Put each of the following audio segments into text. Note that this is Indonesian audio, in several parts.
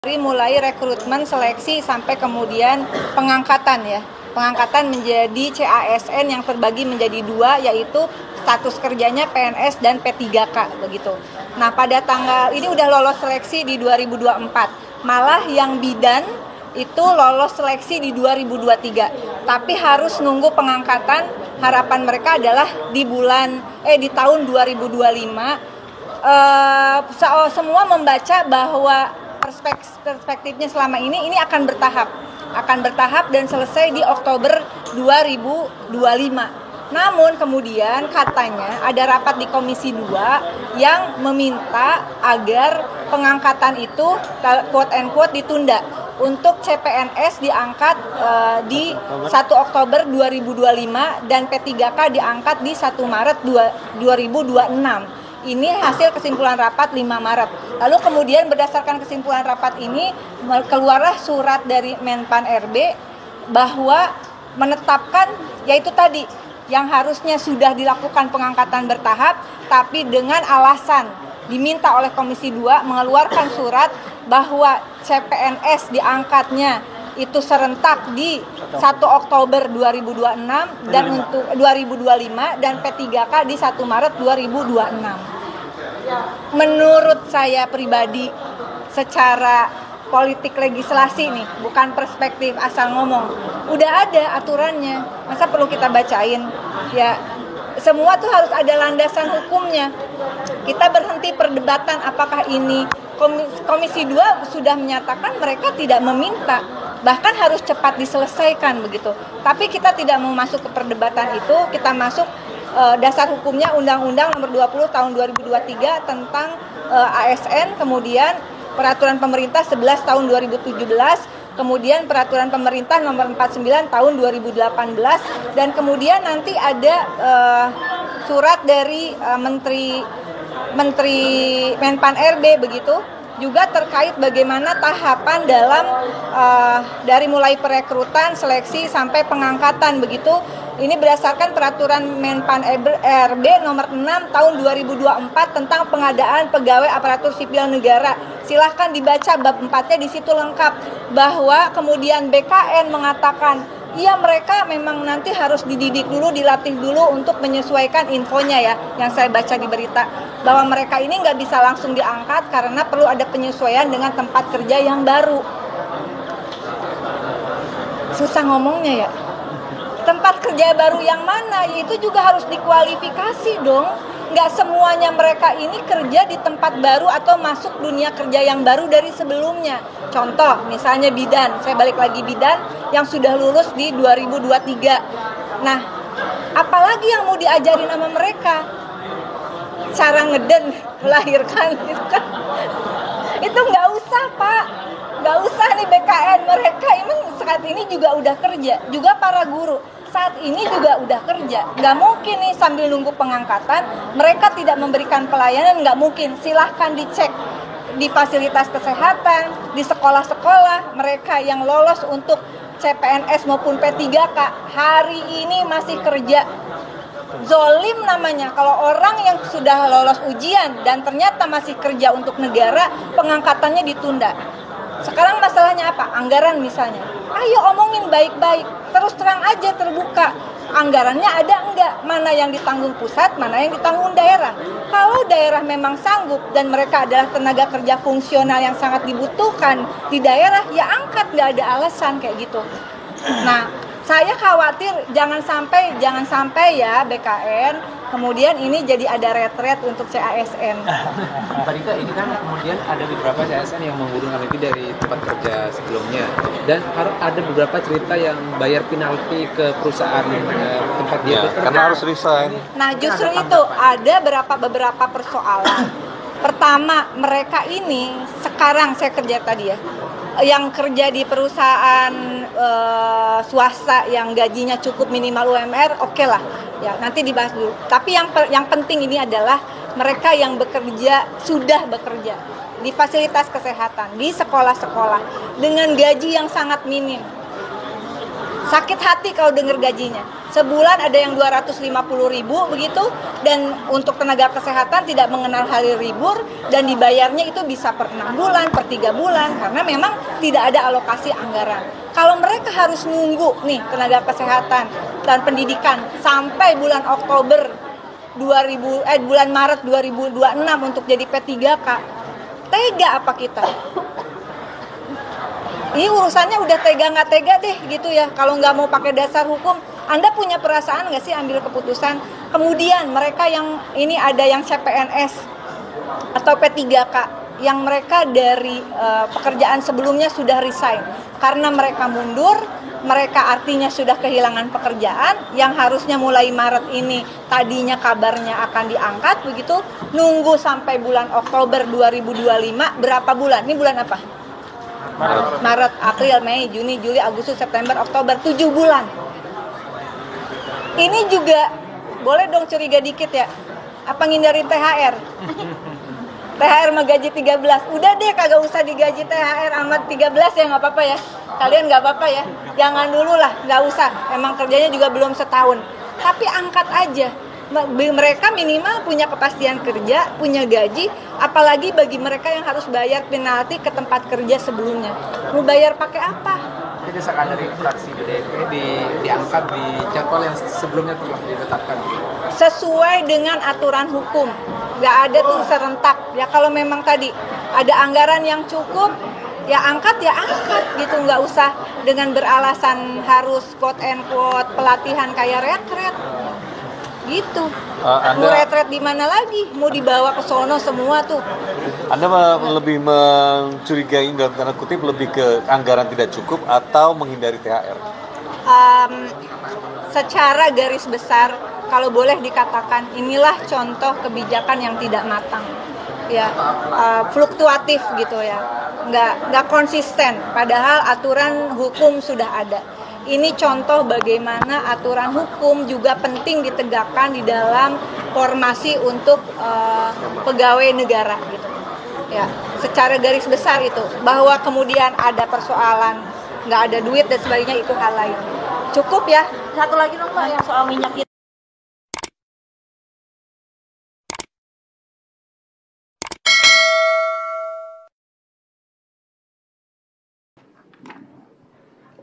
Dari mulai rekrutmen, seleksi, sampai kemudian pengangkatan ya. Pengangkatan menjadi CASN yang terbagi menjadi dua, yaitu status kerjanya PNS dan P3K begitu. Nah, pada tanggal ini udah lolos seleksi di 2024. Malah yang bidan itu lolos seleksi di 2023. Tapi harus nunggu pengangkatan. Harapan mereka adalah di tahun 2025. Semua membaca bahwa perspektifnya selama ini akan bertahap dan selesai di Oktober 2025. Namun kemudian katanya ada rapat di Komisi 2 yang meminta agar pengangkatan itu quote and quote ditunda untuk CPNS diangkat di 1 Oktober 2025 dan P3K diangkat di 1 Maret 2026. Ini hasil kesimpulan rapat 5 Maret. Lalu kemudian berdasarkan kesimpulan rapat ini keluarlah surat dari Menpan RB bahwa menetapkan yaitu tadi yang harusnya sudah dilakukan pengangkatan bertahap, tapi dengan alasan diminta oleh Komisi 2 mengeluarkan surat bahwa CPNS diangkatnya itu serentak di 1 Oktober 2026 dan untuk 2025 dan P3K di 1 Maret 2026. Menurut saya pribadi secara politik legislasi nih, bukan perspektif asal ngomong. Udah ada aturannya, masa perlu kita bacain? Ya, semua tuh harus ada landasan hukumnya. Kita berhenti perdebatan apakah ini Komisi 2 sudah menyatakan mereka tidak meminta, bahkan harus cepat diselesaikan begitu. Tapi kita tidak mau masuk ke perdebatan itu, kita masuk dasar hukumnya Undang-Undang Nomor 20 Tahun 2023 tentang ASN, kemudian Peraturan Pemerintah 11 Tahun 2017, kemudian Peraturan Pemerintah Nomor 49 Tahun 2018, dan kemudian nanti ada surat dari Menteri Menpan RB begitu, juga terkait bagaimana tahapan dalam dari mulai perekrutan, seleksi sampai pengangkatan begitu. Ini berdasarkan peraturan Menpan RB nomor 6 tahun 2024 tentang pengadaan pegawai aparatur sipil negara. Silahkan dibaca bab 4-nya, di situ lengkap bahwa kemudian BKN mengatakan iya mereka memang nanti harus dididik dulu, dilatih dulu untuk menyesuaikan infonya ya, yang saya baca di berita, bahwa mereka ini nggak bisa langsung diangkat karena perlu ada penyesuaian dengan tempat kerja yang baru. Susah ngomongnya ya. Tempat kerja baru yang mana? Ya itu juga harus dikualifikasi dong. Nggak semuanya mereka ini kerja di tempat baru atau masuk dunia kerja yang baru dari sebelumnya. Contoh, misalnya bidan. Saya balik lagi bidan yang sudah lulus di 2023. Nah, apalagi yang mau diajarin sama mereka? Cara ngeden, melahirkan, gitu kan. Itu nggak usah, Pak. Nggak usah nih BKN, mereka ini saat ini juga udah kerja, juga para guru saat ini juga udah kerja. Nggak mungkin nih sambil nunggu pengangkatan mereka tidak memberikan pelayanan, nggak mungkin. Silahkan dicek di fasilitas kesehatan, di sekolah-sekolah, mereka yang lolos untuk CPNS maupun P3K hari ini masih kerja. Zolim namanya kalau orang yang sudah lolos ujian dan ternyata masih kerja untuk negara, pengangkatannya ditunda. Sekarang masalahnya apa? Anggaran misalnya. Ayo omongin baik-baik, terus terang aja, terbuka. Anggarannya ada enggak? Mana yang ditanggung pusat, mana yang ditanggung daerah. Kalau daerah memang sanggup dan mereka adalah tenaga kerja fungsional yang sangat dibutuhkan di daerah, ya angkat, nggak ada alasan kayak gitu. Nah, saya khawatir jangan sampai ya BKN kemudian ini jadi ada retret untuk CASN. Mbak Dita, ini kan kemudian ada beberapa CASN yang mengundurkan diri dari tempat kerja sebelumnya, dan harus ada beberapa cerita yang bayar penalti ke perusahaan tempat dia bekerja karena harus resign. Nah, justru itu ada beberapa persoalan. Pertama, mereka ini sekarang saya kerja tadi ya, yang kerja di perusahaan swasta yang gajinya cukup minimal UMR, oke lah ya, nanti dibahas dulu. Tapi yang penting ini adalah mereka yang sudah bekerja di fasilitas kesehatan, di sekolah-sekolah dengan gaji yang sangat minim. Sakit hati kalau dengar gajinya. Sebulan ada yang 250.000 begitu, dan untuk tenaga kesehatan tidak mengenal hari libur, dan dibayarnya itu bisa per 6 bulan, per 3 bulan, karena memang tidak ada alokasi anggaran. Kalau mereka harus nunggu nih tenaga kesehatan dan pendidikan sampai bulan Oktober bulan Maret 2026 untuk jadi P3K, tega apa kita? Ini urusannya udah tega nggak tega deh gitu ya. Kalau nggak mau pakai dasar hukum, Anda punya perasaan nggak sih ambil keputusan? Kemudian mereka yang ini ada yang CPNS atau P3K yang mereka dari pekerjaan sebelumnya sudah resign karena mereka mundur, mereka artinya sudah kehilangan pekerjaan yang harusnya mulai Maret ini tadinya kabarnya akan diangkat begitu, nunggu sampai bulan Oktober 2025, berapa bulan? Ini bulan apa? Maret, April, Mei, Juni, Juli, Agustus, September, Oktober, 7 bulan. Ini juga boleh dong curiga dikit ya. Apa ngindarin THR? THR sama gaji 13. Udah deh kagak usah digaji THR amat 13 ya, nggak apa-apa ya. Kalian nggak apa-apa ya. Jangan dulu lah, nggak usah. Emang kerjanya juga belum setahun. Tapi angkat aja. Mereka minimal punya kepastian kerja, punya gaji, apalagi bagi mereka yang harus bayar penalti ke tempat kerja sebelumnya. Mau bayar pakai apa? Jadi desakan dari fraksi PDIP diangkat di jadwal yang sebelumnya telah ditetapkan. Sesuai dengan aturan hukum, nggak ada tuh serentak. Ya kalau memang tadi ada anggaran yang cukup, ya angkat gitu, nggak usah dengan beralasan harus quote and quote pelatihan kayak retret. Gitu. Mau retret di mana lagi? Mau dibawa ke sono semua tuh. Anda lebih mencurigai dalam tanda kutip lebih ke anggaran tidak cukup atau menghindari THR? Secara garis besar, kalau boleh dikatakan inilah contoh kebijakan yang tidak matang, ya, fluktuatif gitu ya, nggak konsisten. Padahal aturan hukum sudah ada. Ini contoh bagaimana aturan hukum juga penting ditegakkan di dalam formasi untuk pegawai negara gitu. Ya, secara garis besar itu, bahwa kemudian ada persoalan nggak ada duit dan sebagainya itu hal lain. Cukup ya. Satu lagi dong Mbak yang soal minyak itu.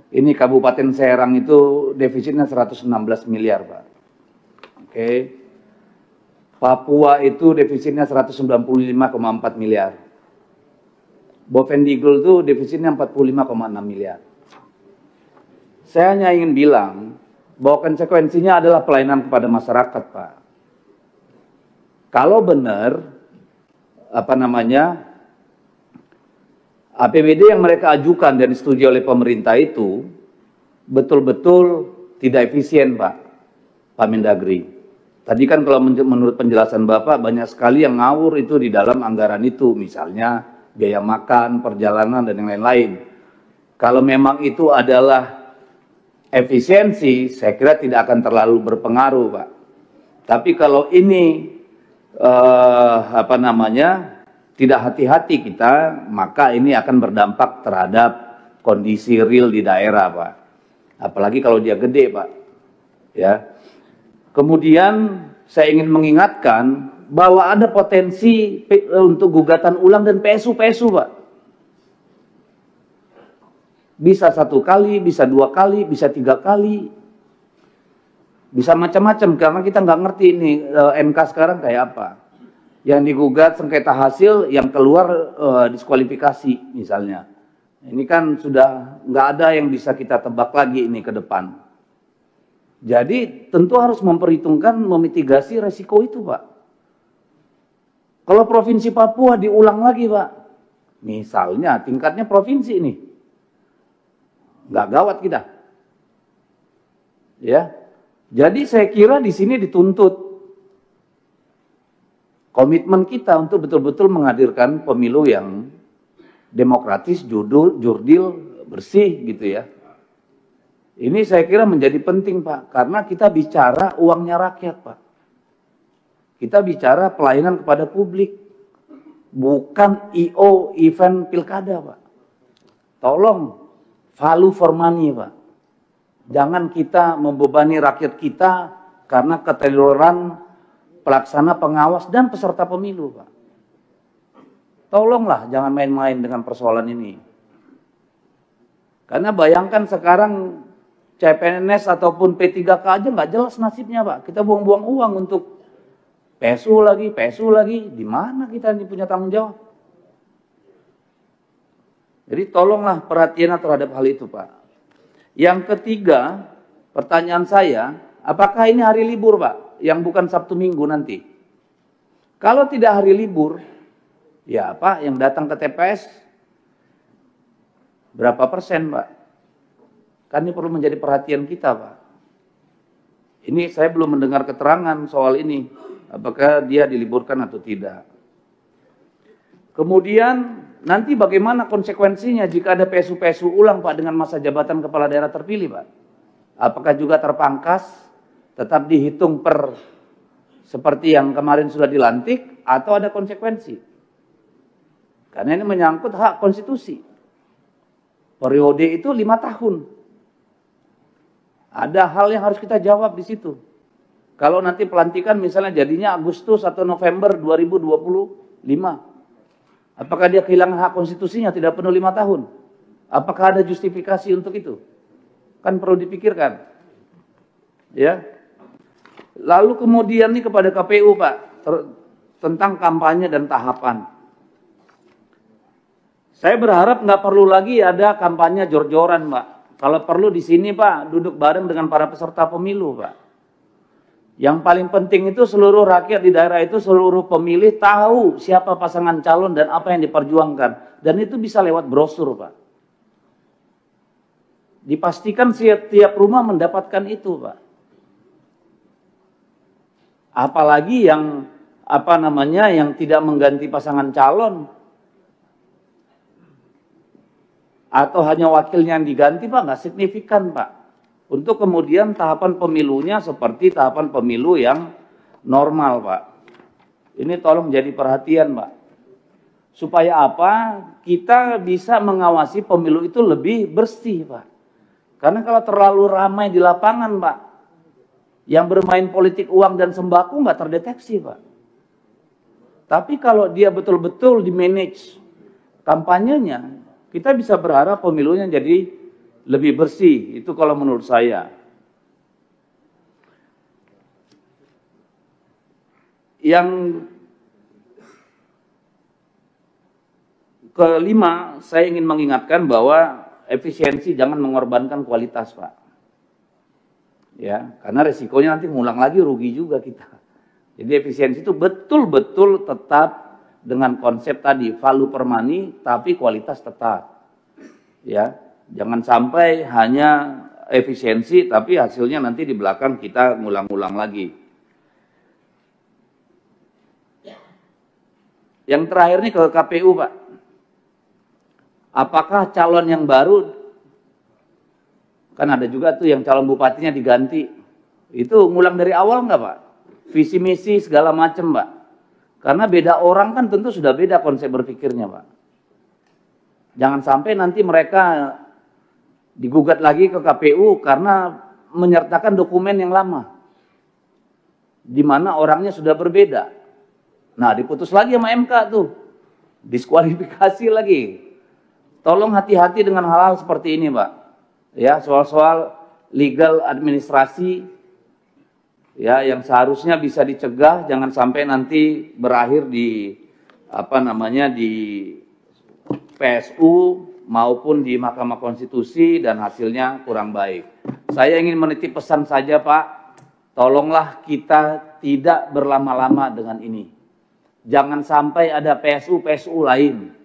Ini Kabupaten Serang itu defisitnya 116 miliar, Pak. Oke. Papua itu defisitnya 195,4 miliar. Bovendigul itu defisitnya 45,6 miliar. Saya hanya ingin bilang bahwa konsekuensinya adalah pelayanan kepada masyarakat, Pak. Kalau benar, APBD yang mereka ajukan dan disetujui oleh pemerintah itu betul-betul tidak efisien, Pak Mendagri. Tadi kan kalau menurut penjelasan Bapak banyak sekali yang ngawur itu di dalam anggaran itu, misalnya biaya makan, perjalanan, dan yang lain-lain. Kalau memang itu adalah efisiensi, saya kira tidak akan terlalu berpengaruh, Pak. Tapi kalau ini tidak hati-hati kita, maka ini akan berdampak terhadap kondisi real di daerah, Pak. Apalagi kalau dia gede, Pak. Ya. Kemudian saya ingin mengingatkan bahwa ada potensi untuk gugatan ulang dan PSU, Pak. Bisa 1 kali, bisa 2 kali, bisa 3 kali. Bisa macam-macam, karena kita nggak ngerti ini MK sekarang kayak apa. Yang digugat sengketa hasil, yang keluar diskualifikasi misalnya. Ini kan sudah nggak ada yang bisa kita tebak lagi ini ke depan. Jadi tentu harus memperhitungkan, memitigasi resiko itu, Pak. Kalau Provinsi Papua diulang lagi, Pak, misalnya tingkatnya provinsi ini, nggak gawat kita. Ya, jadi saya kira di sini dituntut komitmen kita untuk betul-betul menghadirkan pemilu yang demokratis, jurdil, bersih gitu ya. Ini saya kira menjadi penting, Pak, karena kita bicara uangnya rakyat, Pak. Kita bicara pelayanan kepada publik, bukan IO event pilkada, Pak. Tolong, value for money, Pak. Jangan kita membebani rakyat kita karena keteledoran pelaksana, pengawas, dan peserta pemilu, Pak. Tolonglah jangan main-main dengan persoalan ini. Karena bayangkan sekarang CPNS ataupun P3K aja nggak jelas nasibnya, Pak. Kita buang-buang uang untuk PSU lagi. Di mana kita ini punya tanggung jawab? Jadi tolonglah perhatian terhadap hal itu, Pak. Yang ketiga, pertanyaan saya, apakah ini hari libur, Pak? Yang bukan Sabtu Minggu nanti. Kalau tidak hari libur, ya Pak, yang datang ke TPS berapa persen, Pak? Kan ini perlu menjadi perhatian kita, Pak. Ini saya belum mendengar keterangan soal ini. Apakah dia diliburkan atau tidak. Kemudian nanti bagaimana konsekuensinya jika ada PSU-PSU ulang, Pak, dengan masa jabatan kepala daerah terpilih, Pak? Apakah juga terpangkas, tetap dihitung per seperti yang kemarin sudah dilantik, atau ada konsekuensi? Karena ini menyangkut hak konstitusi. Periode itu 5 tahun. Ada hal yang harus kita jawab di situ. Kalau nanti pelantikan misalnya jadinya Agustus atau November 2025, apakah dia kehilangan hak konstitusinya tidak penuh 5 tahun? Apakah ada justifikasi untuk itu? Kan perlu dipikirkan. Ya. Lalu kemudian nih kepada KPU, Pak, tentang kampanye dan tahapan. Saya berharap nggak perlu lagi ada kampanye jor-joran, Pak. Kalau perlu di sini, Pak, duduk bareng dengan para peserta pemilu, Pak. Yang paling penting itu seluruh rakyat di daerah itu, seluruh pemilih tahu siapa pasangan calon dan apa yang diperjuangkan. Dan itu bisa lewat brosur, Pak. Dipastikan setiap rumah mendapatkan itu, Pak. Apalagi yang yang tidak mengganti pasangan calon atau hanya wakilnya yang diganti, Pak, nggak signifikan, Pak. Untuk kemudian tahapan pemilunya seperti tahapan pemilu yang normal, Pak. Ini tolong jadi perhatian, Pak. Supaya apa? Kita bisa mengawasi pemilu itu lebih bersih, Pak. Karena kalau terlalu ramai di lapangan, Pak, yang bermain politik uang dan sembako nggak terdeteksi, Pak. Tapi kalau dia betul-betul di-manage kampanyenya, kita bisa berharap pemilunya jadi lebih bersih. Itu kalau menurut saya. Yang kelima, saya ingin mengingatkan bahwa efisiensi jangan mengorbankan kualitas, Pak. Ya, karena resikonya nanti ngulang lagi, rugi juga kita. Jadi efisiensi itu betul-betul tetap dengan konsep tadi, value per money, tapi kualitas tetap. Ya, jangan sampai hanya efisiensi, tapi hasilnya nanti di belakang kita ngulang-ngulang lagi. Yang terakhir nih ke KPU, Pak. Apakah calon yang baru, kan ada juga tuh yang calon bupatinya diganti, itu ngulang dari awal nggak, Pak? Visi misi segala macam, Pak. Karena beda orang kan tentu sudah beda konsep berpikirnya, Pak. Jangan sampai nanti mereka digugat lagi ke KPU karena menyertakan dokumen yang lama, di mana orangnya sudah berbeda. Nah, diputus lagi sama MK tuh, diskualifikasi lagi. Tolong hati-hati dengan hal-hal seperti ini, Pak. Ya, soal-soal legal administrasi, ya, yang seharusnya bisa dicegah, jangan sampai nanti berakhir di di PSU maupun di Mahkamah Konstitusi dan hasilnya kurang baik. Saya ingin menitip pesan saja, Pak, tolonglah kita tidak berlama-lama dengan ini. Jangan sampai ada PSU lain.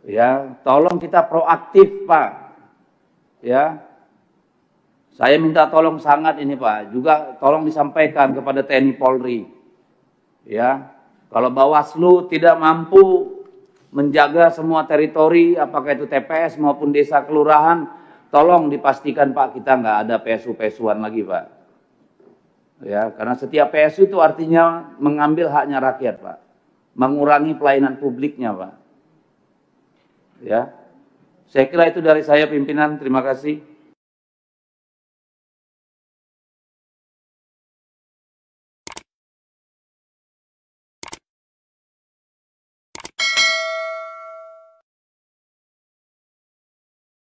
Ya, tolong kita proaktif, Pak. Ya. Saya minta tolong sangat ini, Pak. Juga tolong disampaikan kepada TNI Polri. Ya. Kalau Bawaslu tidak mampu menjaga semua teritori, apakah itu TPS maupun desa kelurahan, tolong dipastikan, Pak, kita nggak ada PSU-PSUan lagi, Pak. Ya, karena setiap PSU itu artinya mengambil haknya rakyat, Pak. Mengurangi pelayanan publiknya, Pak. Ya. Saya kira itu dari saya pimpinan, terima kasih.